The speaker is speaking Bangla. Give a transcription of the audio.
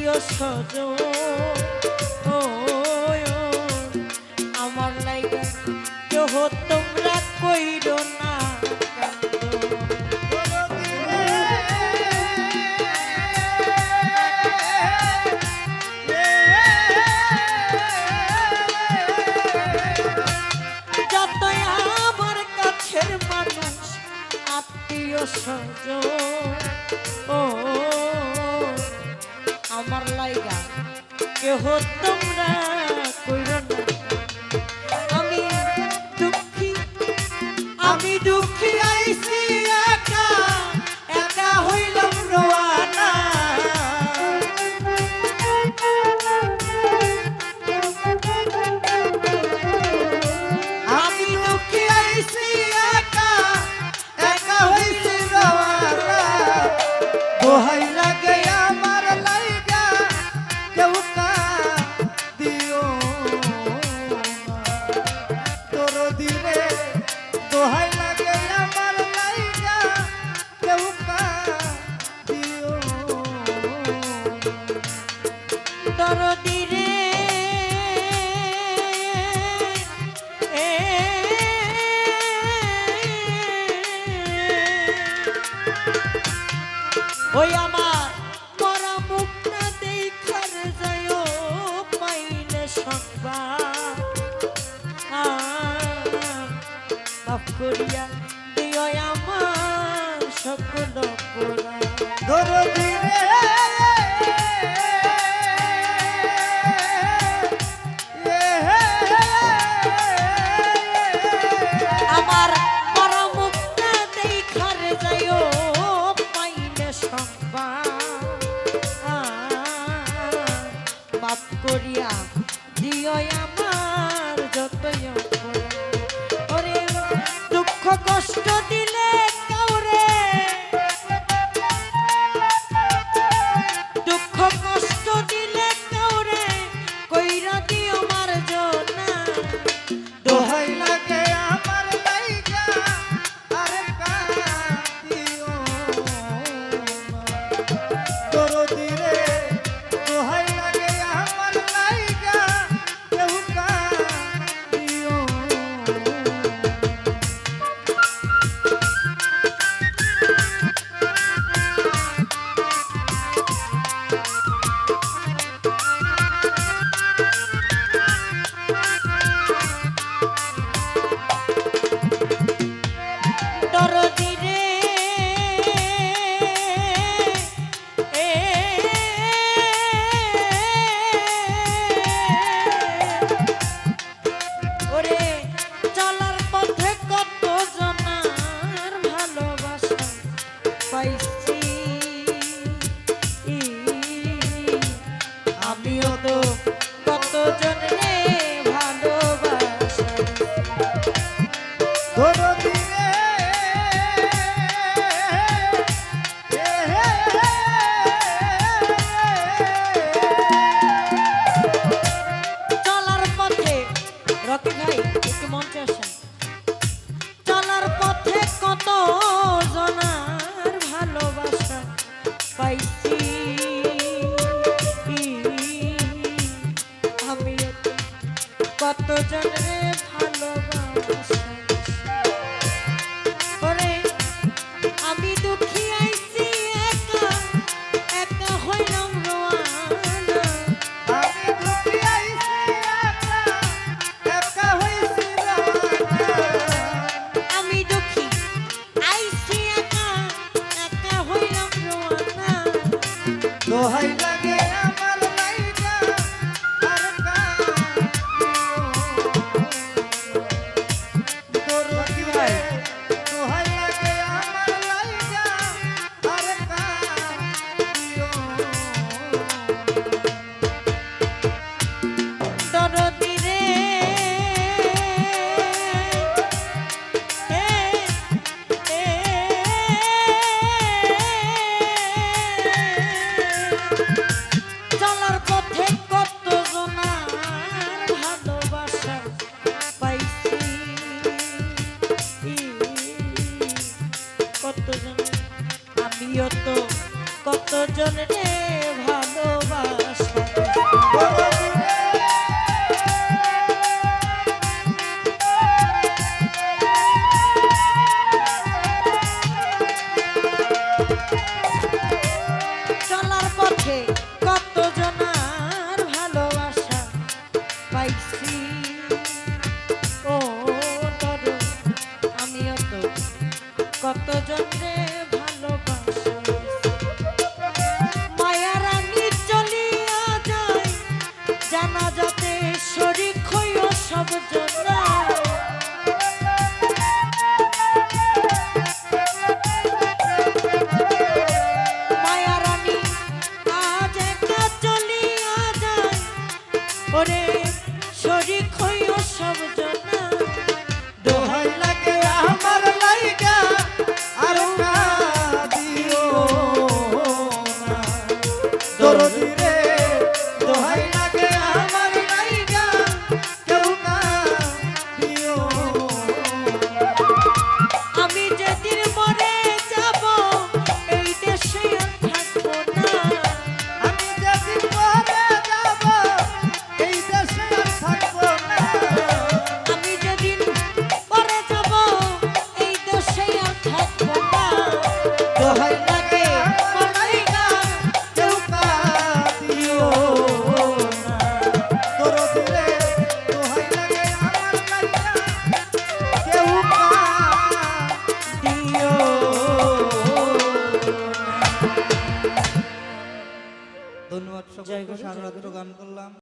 আত্মীয় স্বজন আমার লাইগা কেহ তোমরা কইরো না যতই আমার কাছের মানুষ আত্মীয় স্বজন আমার লাইগা কেহ তোমরা কইরো না আমি দুঃখী আইছি একা একা হইলাম রোয়ানা আমি দুঃখী আইছি একা একা হইছি রোয়ানা দোহাই লাগে আমার লাইগা কেউ কা দিও তোর দিলে দোহাই লাগে আমার লাইগা কেউ কা দিও তোর দিলে ওই আমার মরা মুখটা দেখার যায় পাইলে সংবাদ মাফ করিয়া দিও আমার সকল আমার মরা মুখটা দেখার যায় পাইলে সংবাদ মাফ করিয়া দিও আমার যতই ওরে দুঃখ কষ্ট দিলে কাউরে দুঃখ কষ্ট দিলে কাউরে কইরা দিও মার জনা দোহাই লাগে আমার লাইগা আরে কাঁদিও তোর দিলে দোহাই লাগে আমার লাইগা কেউ কাঁদিও আমিও তো কত জনে ভালোবাসা চলার পথে রকি ভাই একটু মঞ্চে আসেন চলার পথে কত জনার ভালোবাসা পাইছি আমি কত জনে ভালোবাসা ওরে আমি দুঃখী আইছি একা একা হইলাম রোয়ানা আমি দুঃখী আইছি একা একা হইছি রোয়ানা আমি দুঃখী আইছি একা একা হইলাম রোয়ানা দোহাই লাগে আমার লাইগা আর কাঁদিও তোর কি ভাই দোহাই লাগে আমার লাইগা আর কাঁদিও তোর দিলে চলার পথে কত জনার ভালোবাসা পাইছি কত জন আমিও তো কত জনে ভালোবাসা চলার পথে কত জনার ভালোবাসা পাইছি ও তর আমিও তো কত জনরে ভালোবাসি মায়ার আমি চলিয়া যাই জানা যাতে শরীর হইও সব জনা ওরে শরীর হইও সব জনা দোহাই লাগে আমার লাইগা আর কাঁদিও না দরদি রে দোহাই লাগে আমার লাইগা কেউ কাঁদিও আমি যেদিন মরে যাব এই দেশে আর থাকবো না আমি যেদিন মরে যাব এই দেশে আর থাকবো না আমি যেদিন মরে যাব এই দেশে আর থাকবো না দোহাই লাগে আমার লাইগা কেউ কাঁদিও না দরদি রে দোহাই লাগে আমার লাইগা কেউ কাঁদিও ধন্যবাদ সকলকে সারা রাত্র গান করলাম।